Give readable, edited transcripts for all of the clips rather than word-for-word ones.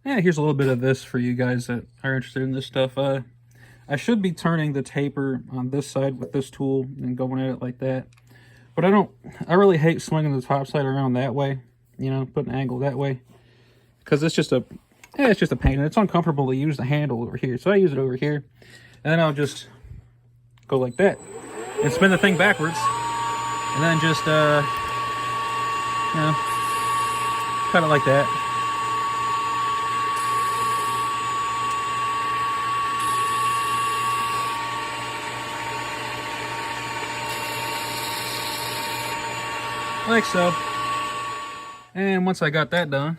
Yeah, here's a little bit of this for you guys that are interested in this stuff. I should be turning the taper on this side with this tool and going at it like that. But I really hate swinging the top side around that way, you know, putting an angle that way. Because it's just a pain, and it's uncomfortable to use the handle over here. So I use it over here, and then I'll just go like that and spin the thing backwards, and then just, you know, cut it like that. Like so. And once I got that done,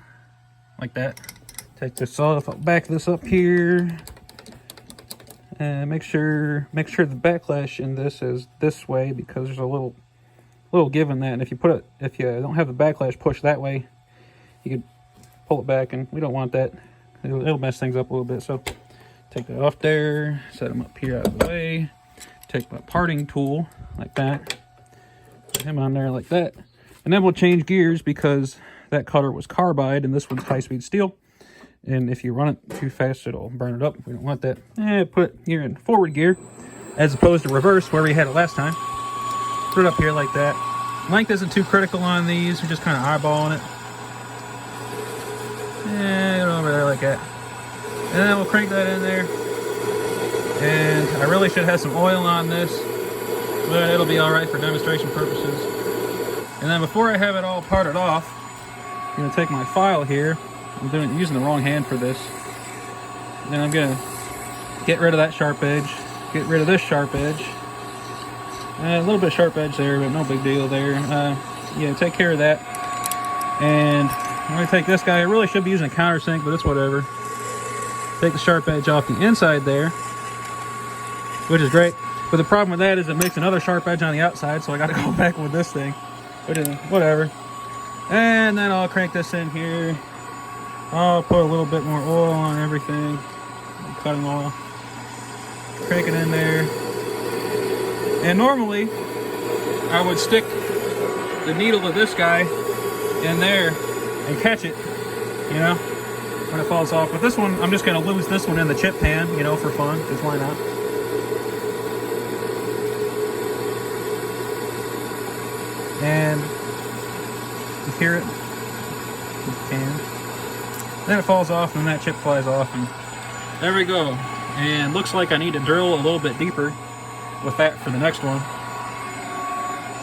like that, take this off, I'll back this up here, and make sure the backlash in this is this way, because there's a little give in that, and if you don't have the backlash pushed that way, you can pull it back, and we don't want that. It'll mess things up a little bit. So take that off there, set them up here out of the way, take my parting tool like that, put him on there like that. And then we'll change gears, because that cutter was carbide and this one's high-speed steel. And if you run it too fast, it'll burn it up. We don't want that. Put it here in forward gear, as opposed to reverse, where we had it last time. Put it up here like that. Length isn't too critical on these. We're just kind of eyeballing it. And over there like that. And then we'll crank that in there. And I really should have some oil on this, but it'll be all right for demonstration purposes. And then before I have it all parted off, I'm going to take my file here. I'm using the wrong hand for this. Then I'm going to get rid of that sharp edge, get rid of this sharp edge. A little bit of sharp edge there, but no big deal there. Yeah, take care of that. And I'm going to take this guy. I really should be using a countersink, but it's whatever. Take the sharp edge off the inside there, which is great. But the problem with that is it makes another sharp edge on the outside, so I got to go back with this thing. Whatever. And then I'll crank this in here. I'll put a little bit more oil on everything. Cutting oil. Crank it in there. And normally, I would stick the needle of this guy in there and catch it, you know, when it falls off. But this one, I'm just going to lose this one in the chip pan, you know, for fun, because why not? And you hear it, you can. Then it falls off, and then that chip flies off, and there we go. And looks like I need to drill a little bit deeper with that for the next one.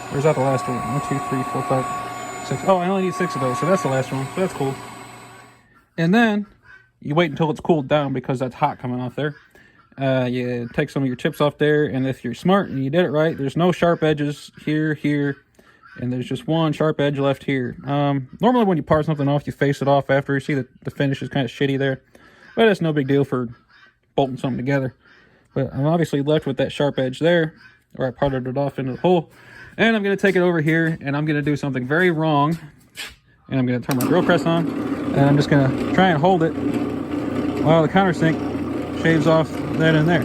Where's that the last one? 1, 2, 3, 4, 5, 6. Oh, I only need 6 of those, so that's the last one. So that's cool. And then you wait until it's cooled down, because that's hot coming off there. You take some of your chips off there, and if you're smart and you did it right, there's no sharp edges here, and there's just one sharp edge left here. Normally when you part something off, you face it off after. You see that the finish is kind of shitty there, but it's no big deal for bolting something together. But I'm obviously left with that sharp edge there, where I parted it off into the hole. And I'm going to take it over here, and I'm going to do something very wrong. And I'm going to turn my drill press on, and I'm just going to try and hold it while the countersink shaves off that in there.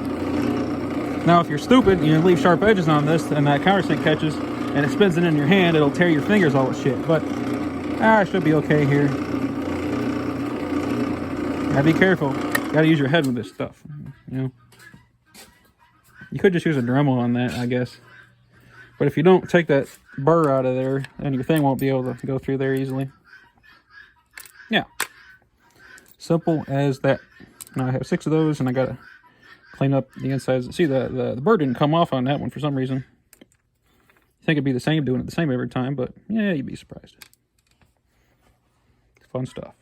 Now, if you're stupid and you leave sharp edges on this, and that countersink catches, and it spins it in your hand, it'll tear your fingers all to shit. But I should be okay here. Gotta be careful. Gotta use your head with this stuff, you know. You could just use a Dremel on that, I guess. But if you don't take that burr out of there, then your thing won't be able to go through there easily. Yeah. Simple as that. Now I have 6 of those, and I gotta clean up the insides. See, the burr didn't come off on that one for some reason. I think it'd be the same doing it the same every time, but yeah, you'd be surprised. Fun stuff.